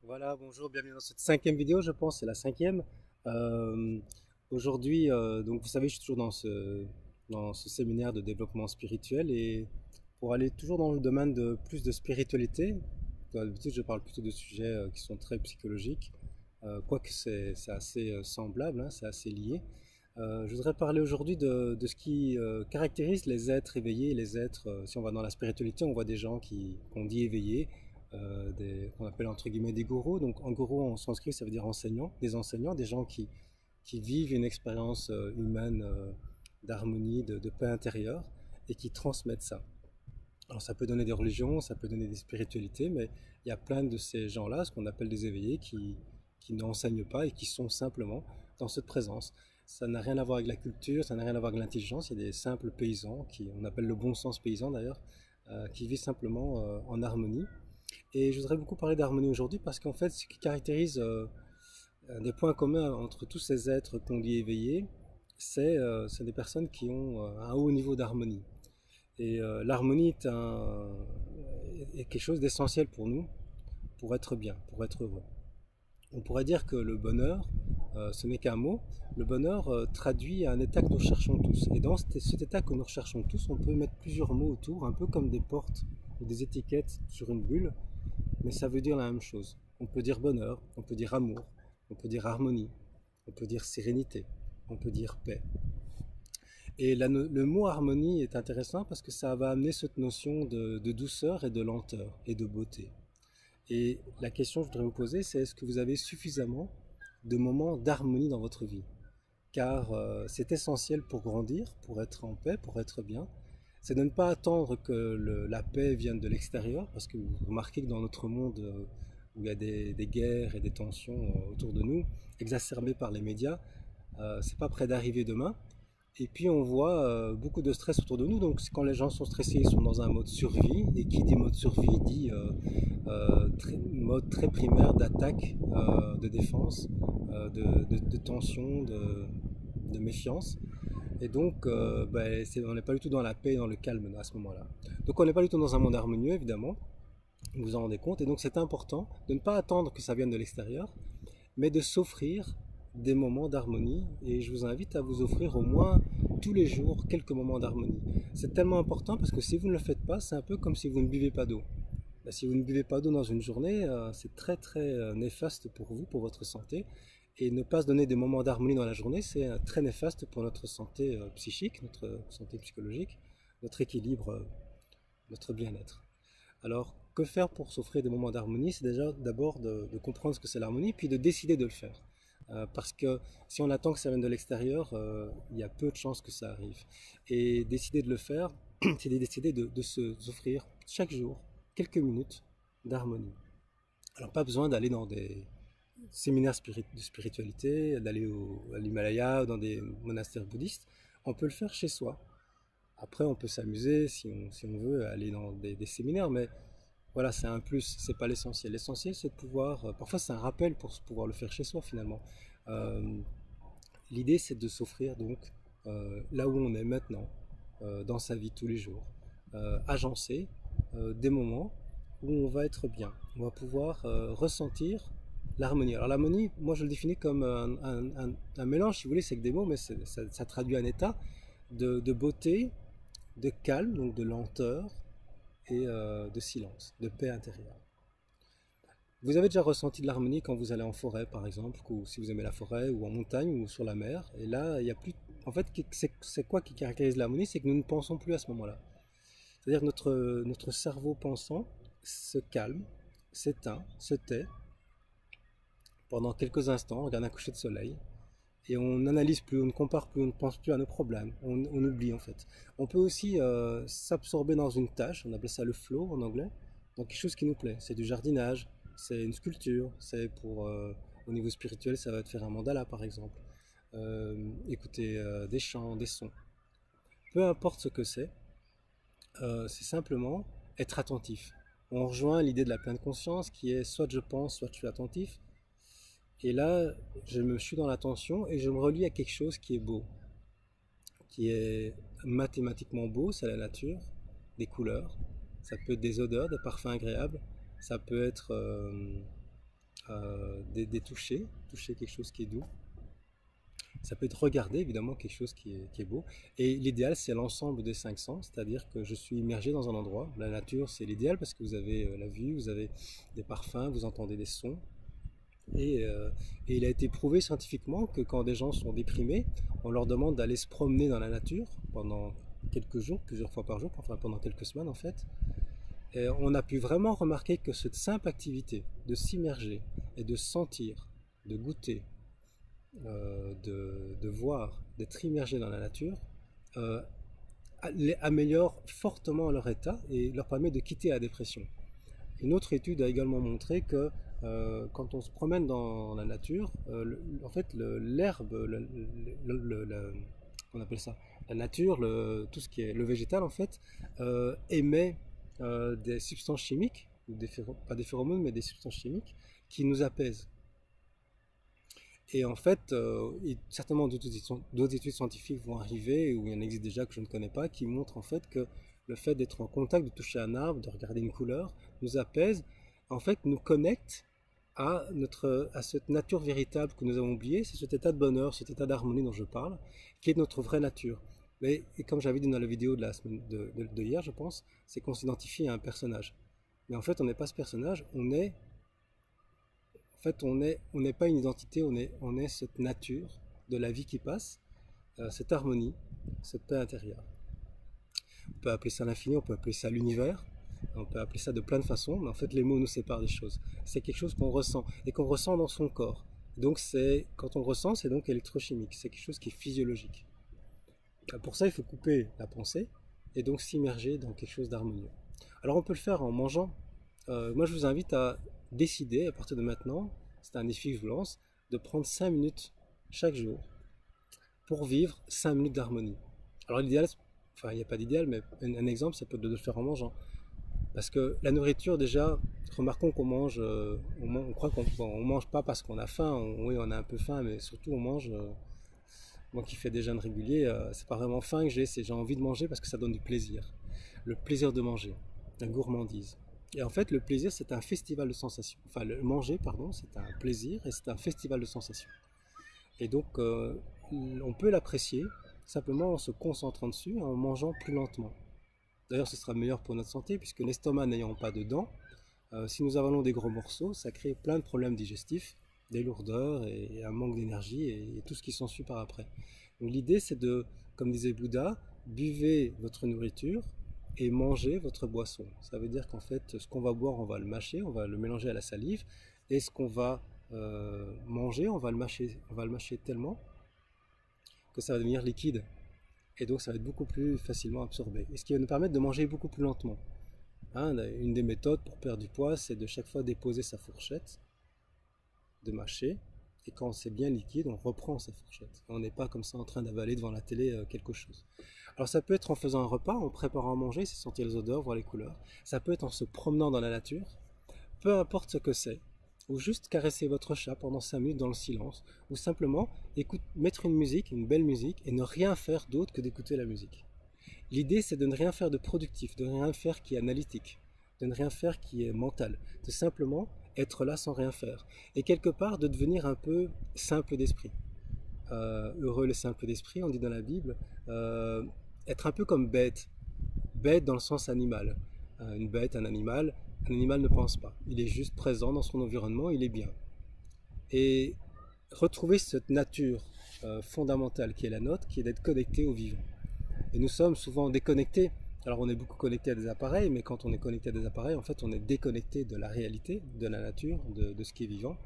Voilà, bonjour, bienvenue dans cette cinquième vidéo, je pense, c'est la cinquième. Euh, Aujourd'hui, donc vous savez, je suis toujours dans ce séminaire de développement spirituel et pour aller toujours dans le domaine de plus de spiritualité, d'habitude je parle plutôt de sujets qui sont très psychologiques, quoique c'est assez semblable, hein, c'est assez lié. Je voudrais parler aujourd'hui de ce qui caractérise les êtres éveillés et les êtres, si on va dans la spiritualité, on voit des gens qu'on dit éveillés, qu'on appelle entre guillemets des gourous. Donc en gourou en sanskrit ça veut dire enseignants, des gens qui vivent une expérience humaine d'harmonie, de paix intérieure et qui transmettent ça. Alors ça peut donner des religions, ça peut donner des spiritualités, mais il y a plein de ces gens-là, ce qu'on appelle des éveillés, qui n'enseignent pas et qui sont simplement dans cette présence. Ça n'a rien à voir avec la culture, ça n'a rien à voir avec l'intelligence, il y a des simples paysans, on appelle le bon sens paysan d'ailleurs, qui vivent simplement en harmonie. Et je voudrais beaucoup parler d'harmonie aujourd'hui parce qu'en fait, ce qui caractérise un des points communs entre tous ces êtres qu'on dit éveillés, c'est des personnes qui ont un haut niveau d'harmonie. Et l'harmonie est quelque chose d'essentiel pour nous, pour être bien, pour être heureux. On pourrait dire que le bonheur, ce n'est qu'un mot. Le bonheur traduit un état que nous recherchons tous. Et dans cet état que nous recherchons tous, on peut mettre plusieurs mots autour, un peu comme des portes ou des étiquettes sur une bulle, mais ça veut dire la même chose. On peut dire bonheur, on peut dire amour, on peut dire harmonie, on peut dire sérénité, on peut dire paix. Et le mot harmonie est intéressant parce que ça va amener cette notion de douceur et de lenteur et de beauté. Et la question que je voudrais vous poser, c'est est-ce que vous avez suffisamment de moments d'harmonie dans votre vie? Car c'est essentiel pour grandir, pour être en paix, pour être bien. C'est de ne pas attendre que la paix vienne de l'extérieur, parce que vous remarquez que dans notre monde où il y a des guerres et des tensions autour de nous, exacerbées par les médias, c'est pas près d'arriver demain. Et puis on voit beaucoup de stress autour de nous, donc quand les gens sont stressés, ils sont dans un mode survie, et qui dit mode survie dit mode très primaire d'attaque, de défense, de tension, de méfiance. Et donc on n'est pas du tout dans la paix et dans le calme à ce moment-là. Donc on n'est pas du tout dans un monde harmonieux, évidemment, vous vous en rendez compte, et donc c'est important de ne pas attendre que ça vienne de l'extérieur, mais de s'offrir des moments d'harmonie. Et je vous invite à vous offrir au moins tous les jours quelques moments d'harmonie. C'est tellement important parce que si vous ne le faites pas, c'est un peu comme si vous ne buvez pas d'eau. Si vous ne buvez pas d'eau dans une journée, c'est très très néfaste pour vous, pour votre santé. Et ne pas se donner des moments d'harmonie dans la journée, c'est très néfaste pour notre santé psychique, notre santé psychologique, notre équilibre, notre bien-être. Alors, que faire pour s'offrir des moments d'harmonie? C'est déjà d'abord de comprendre ce que c'est l'harmonie, puis de décider de le faire. Parce que si on attend que ça vienne de l'extérieur, il y a peu de chances que ça arrive. Et décider de le faire, c'est de décider de s'offrir chaque jour quelques minutes d'harmonie. Alors pas besoin d'aller dans des séminaires de spiritualité, d'aller à l'Himalaya ou dans des monastères bouddhistes. On peut le faire chez soi. Après, on peut s'amuser si on veut aller dans des séminaires, mais voilà, c'est un plus, c'est pas l'essentiel. L'essentiel, c'est de pouvoir. Parfois, c'est un rappel pour pouvoir le faire chez soi finalement. Euh, L'idée, c'est de s'offrir donc là où on est maintenant, dans sa vie tous les jours, agencer des moments où on va être bien. On va pouvoir ressentir l'harmonie. Alors l'harmonie, moi je le définis comme un mélange, si vous voulez, c'est que des mots, mais ça traduit un état de beauté, de calme, donc de lenteur et de silence, de paix intérieure. Vous avez déjà ressenti de l'harmonie quand vous allez en forêt, par exemple, ou si vous aimez la forêt, ou en montagne, ou sur la mer. Et là, il y a plus. En fait, c'est quoi qui caractérise l'harmonie? C'est que nous ne pensons plus à ce moment-là. C'est-à-dire que notre cerveau pensant se calme, s'éteint, se tait pendant quelques instants, on regarde un coucher de soleil, et on n'analyse plus, on ne compare plus, on ne pense plus à nos problèmes, on oublie en fait. On peut aussi s'absorber dans une tâche, on appelle ça le flow en anglais, dans quelque chose qui nous plaît. C'est du jardinage, c'est une sculpture, c'est pour, au niveau spirituel, ça va être faire un mandala par exemple, écouter des chants, des sons. Peu importe ce que c'est simplement être attentif. On rejoint l'idée de la pleine conscience qui est soit je pense, soit je suis attentif. Et là, je me suis dans l'attention et je me relie à quelque chose qui est beau, qui est mathématiquement beau, c'est la nature, des couleurs, ça peut être des odeurs, des parfums agréables, ça peut être toucher quelque chose qui est doux. Ça peut être regarder évidemment quelque chose qui est beau. Et l'idéal, c'est l'ensemble des cinq sens, c'est-à-dire que je suis immergé dans un endroit. La nature, c'est l'idéal parce que vous avez la vue, vous avez des parfums, vous entendez des sons. Et il a été prouvé scientifiquement que quand des gens sont déprimés, on leur demande d'aller se promener dans la nature pendant quelques jours, plusieurs fois par jour, enfin pendant quelques semaines en fait. Et on a pu vraiment remarquer que cette simple activité de s'immerger et de sentir, de goûter, de voir, d'être immergé dans la nature, euh, les améliore fortement leur état et leur permet de quitter la dépression. Une autre étude a également montré que quand on se promène dans la nature, en fait l'herbe, on appelle ça, la nature, tout ce qui est le végétal en fait, émet des substances chimiques, pas des phéromones mais des substances chimiques qui nous apaisent. Et en fait, certainement d'autres études scientifiques vont arriver, ou il y en existe déjà que je ne connais pas, qui montrent en fait que le fait d'être en contact, de toucher un arbre, de regarder une couleur, nous apaise, en fait nous connecte à cette nature véritable que nous avons oubliée, c'est cet état de bonheur, cet état d'harmonie dont je parle, qui est notre vraie nature. Mais et comme j'avais dit dans la vidéo de la semaine de hier, je pense, c'est qu'on s'identifie à un personnage. Mais en fait, on n'est pas ce personnage, on n'est pas une identité, on est cette nature de la vie qui passe, cette harmonie, cette paix intérieure. On peut appeler ça l'infini, on peut appeler ça l'univers, on peut appeler ça de plein de façons, mais en fait les mots nous séparent des choses. C'est quelque chose qu'on ressent et qu'on ressent dans son corps. Donc quand on ressent, c'est donc électrochimique, c'est quelque chose qui est physiologique. Pour ça, il faut couper la pensée et donc s'immerger dans quelque chose d'harmonieux. Alors on peut le faire en mangeant. Moi je vous invite à décider à partir de maintenant, c'est un défi que je vous lance, de prendre 5 minutes chaque jour pour vivre 5 minutes d'harmonie. Alors l'idéal, enfin il n'y a pas d'idéal, mais un exemple, ça peut être de le faire en mangeant. Parce que la nourriture déjà, remarquons qu'on mange, on croit qu'on mange pas parce qu'on a faim, oui on a un peu faim, mais surtout on mange, moi qui fais des jeûnes réguliers, c'est pas vraiment faim que c'est j'ai envie de manger parce que ça donne du plaisir. Le plaisir de manger, la gourmandise. Et en fait, le plaisir, c'est un festival de sensations. Enfin, le manger, pardon, c'est un plaisir et c'est un festival de sensations. Et donc, on peut l'apprécier simplement en se concentrant dessus et en mangeant plus lentement. D'ailleurs, ce sera meilleur pour notre santé puisque l'estomac n'ayant pas de dents, si nous avalons des gros morceaux, ça crée plein de problèmes digestifs, des lourdeurs et un manque d'énergie et tout ce qui s'ensuit par après. Donc, l'idée, c'est de, comme disait Bouddha, buvez votre nourriture et mangez votre boisson. Ça veut dire qu'en fait, ce qu'on va boire, on va le mâcher, on va le mélanger à la salive, et ce qu'on va manger, on va le mâcher tellement que ça va devenir liquide. Et donc ça va être beaucoup plus facilement absorbé. Et ce qui va nous permettre de manger beaucoup plus lentement. Hein, une des méthodes pour perdre du poids, c'est de chaque fois déposer sa fourchette, de mâcher, et quand c'est bien liquide, on reprend sa fourchette. On n'est pas comme ça en train d'avaler devant la télé quelque chose. Alors ça peut être en faisant un repas, en préparant à manger, c'est sentir les odeurs, voir les couleurs. Ça peut être en se promenant dans la nature, peu importe ce que c'est. Ou juste caresser votre chat pendant 5 minutes dans le silence. Ou simplement mettre une musique, une belle musique, et ne rien faire d'autre que d'écouter la musique. L'idée c'est de ne rien faire de productif, de ne rien faire qui est analytique, de ne rien faire qui est mental. De simplement être là sans rien faire. Et quelque part de devenir un peu simple d'esprit. Heureux le simple d'esprit, on dit dans la Bible, être un peu comme bête, bête dans le sens animal. Une bête, un animal ne pense pas, il est juste présent dans son environnement, il est bien. Et retrouver cette nature fondamentale qui est la nôtre, qui est d'être connecté au vivant. Et nous sommes souvent déconnectés. Alors on est beaucoup connecté à des appareils, mais quand on est connecté à des appareils, en fait on est déconnecté de la réalité, de la nature, de ce qui est vivant.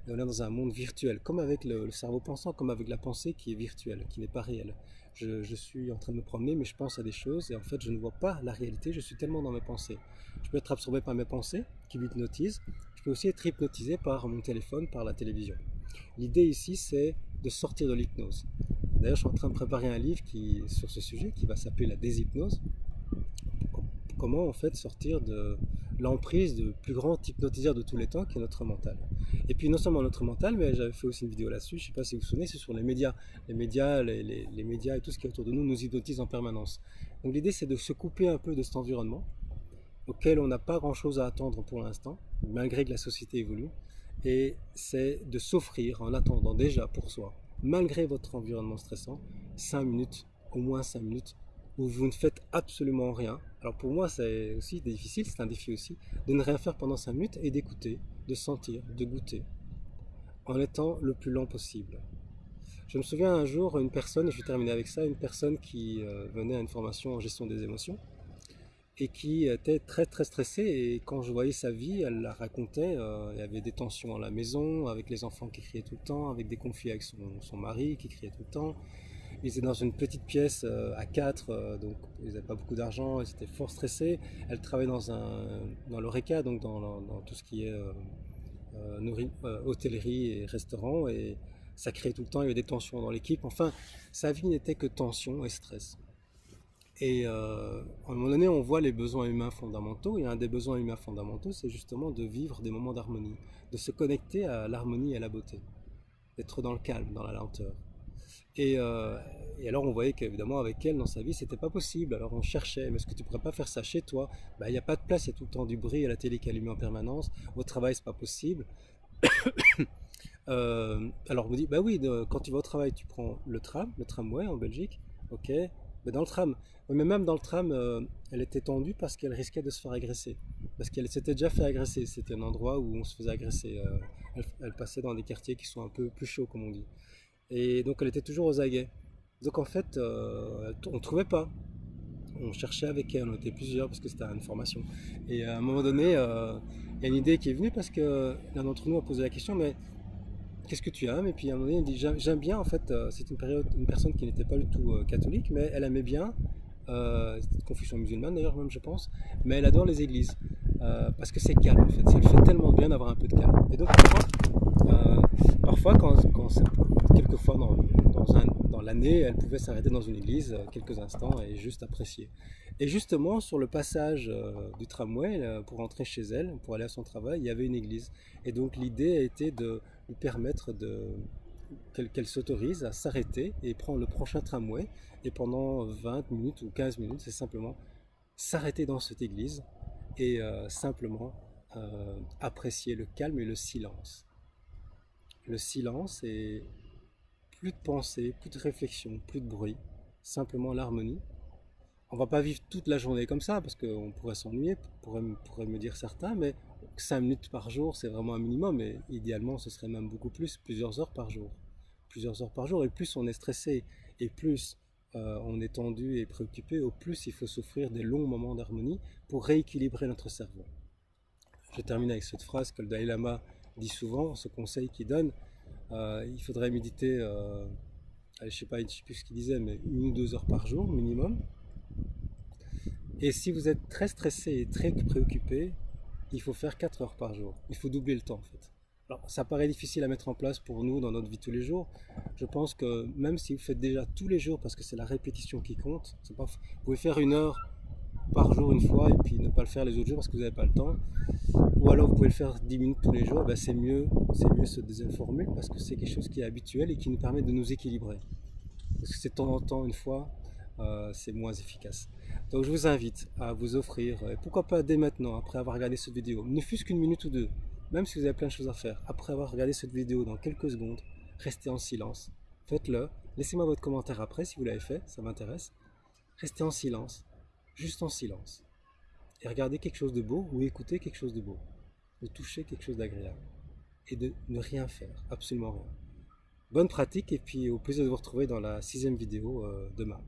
Et on est dans un monde virtuel, comme avec le cerveau pensant, comme avec la pensée qui est virtuelle, qui n'est pas réelle. Je suis en train de me promener, mais je pense à des choses, et en fait je ne vois pas la réalité, je suis tellement dans mes pensées. Je peux être absorbé par mes pensées, qui m'hypnotisent, je peux aussi être hypnotisé par mon téléphone, par la télévision. L'idée ici, c'est de sortir de l'hypnose. D'ailleurs, je suis en train de préparer un livre sur ce sujet, qui va s'appeler la déshypnose. Comment en fait sortir de l'emprise du plus grand hypnotiseur de tous les temps qui est notre mental. Et puis non seulement notre mental, mais j'avais fait aussi une vidéo là-dessus, je ne sais pas si vous vous souvenez, c'est sur les médias. Les médias et tout ce qui est autour de nous nous hypnotise en permanence. Donc l'idée c'est de se couper un peu de cet environnement auquel on n'a pas grand-chose à attendre pour l'instant, malgré que la société évolue, Et c'est de s'offrir en attendant déjà pour soi, malgré votre environnement stressant, 5 minutes, au moins 5 minutes, où vous ne faites absolument rien. Alors pour moi c'est aussi difficile, c'est un défi aussi, de ne rien faire pendant 5 minutes et d'écouter, de sentir, de goûter, en étant le plus lent possible. Je me souviens un jour, une personne, et je vais terminer avec ça, une personne qui venait à une formation en gestion des émotions, et qui était très très stressée. Et quand je voyais sa vie, elle la racontait. Il y avait des tensions à la maison, avec les enfants qui criaient tout le temps, avec des conflits avec son mari qui criait tout le temps. Ils étaient dans une petite pièce à 4, donc ils n'avaient pas beaucoup d'argent, ils étaient fort stressés. Elle travaillait dans l'ORECA, donc dans tout ce qui est hôtellerie et restaurant, et ça créait tout le temps, il y avait des tensions dans l'équipe. Enfin, sa vie n'était que tension et stress. Et à un moment donné, on voit les besoins humains fondamentaux. Et un des besoins humains fondamentaux, c'est justement de vivre des moments d'harmonie, de se connecter à l'harmonie et à la beauté, d'être dans le calme, dans la lenteur. Et, euh, et alors, on voyait qu'évidemment, avec elle, dans sa vie, c'était pas possible. Alors, on cherchait, mais est-ce que tu pourrais pas faire ça chez toi? Bah, il n'y a pas de place, il y a tout le temps du bruit, il y a la télé qui est allumée en permanence. Au travail, c'est pas possible. Alors, on me dit, bah oui, quand tu vas au travail, tu prends le tramway en Belgique, ok, mais dans le tram. Oui, mais même dans le tram, elle était tendue parce qu'elle risquait de se faire agresser. Parce qu'elle s'était déjà fait agresser. C'était un endroit où on se faisait agresser. Elle passait dans des quartiers qui sont un peu plus chauds, comme on dit. Et donc, elle était toujours aux aguets. Donc, en fait, on ne trouvait pas. On cherchait avec elle, on était plusieurs parce que c'était une formation. Et à un moment donné, il y a une idée qui est venue parce que l'un d'entre nous a posé la question, mais qu'est-ce que tu aimes? Et puis à un moment donné, il dit, j'aime bien, en fait, c'est une personne qui n'était pas du tout catholique, mais elle aimait bien, c'était de confession musulmane d'ailleurs, même je pense, mais elle adore les églises, parce que c'est calme en fait, ça lui fait tellement bien d'avoir un peu de calme. Et donc parfois quelquefois dans l'année, elle pouvait s'arrêter dans une église quelques instants et juste apprécier. Et justement, sur le passage du tramway pour rentrer chez elle, pour aller à son travail, il y avait une église. Et donc l'idée a été de lui permettre qu'elle s'autorise à s'arrêter et prendre le prochain tramway. Et pendant 20 minutes ou 15 minutes, c'est simplement s'arrêter dans cette église et simplement apprécier le calme et le silence. Le silence et plus de pensée, plus de réflexion, plus de bruit, simplement l'harmonie. On va pas vivre toute la journée comme ça parce qu'on pourrait s'ennuyer, pourrait me dire certains, mais 5 minutes par jour c'est vraiment un minimum et idéalement ce serait même beaucoup plus, plusieurs heures par jour. Plusieurs heures par jour et plus on est stressé et plus on est tendu et préoccupé, au plus il faut s'offrir des longs moments d'harmonie pour rééquilibrer notre cerveau. Je termine avec cette phrase que le Dalai Lama dit souvent, ce conseil qu'il donne. Il faudrait méditer, allez, je sais plus ce qu'il disait, mais 1 ou 2 heures par jour minimum. Et si vous êtes très stressé et très préoccupé, il faut faire 4 heures par jour. Il faut doubler le temps en fait. Alors ça paraît difficile à mettre en place pour nous dans notre vie tous les jours. Je pense que même si vous faites déjà tous les jours, parce que c'est la répétition qui compte, vous pouvez faire 1 heure par jour une fois et puis ne pas le faire les autres jours parce que vous n'avez pas le temps. Ou alors vous pouvez le faire 10 minutes tous les jours, ben c'est mieux cette deuxième formule parce que c'est quelque chose qui est habituel et qui nous permet de nous équilibrer. Parce que c'est de temps en temps, une fois, c'est moins efficace. Donc je vous invite à vous offrir, pourquoi pas dès maintenant, après avoir regardé cette vidéo, ne fût-ce qu'une minute ou deux, même si vous avez plein de choses à faire, après avoir regardé cette vidéo dans quelques secondes, restez en silence, faites-le, laissez-moi votre commentaire après si vous l'avez fait, ça m'intéresse, restez en silence, juste en silence, et regardez quelque chose de beau ou écoutez quelque chose de beau, ou touchez quelque chose d'agréable, et de ne rien faire, absolument rien. Bonne pratique et puis au plaisir de vous retrouver dans la 6e vidéo demain.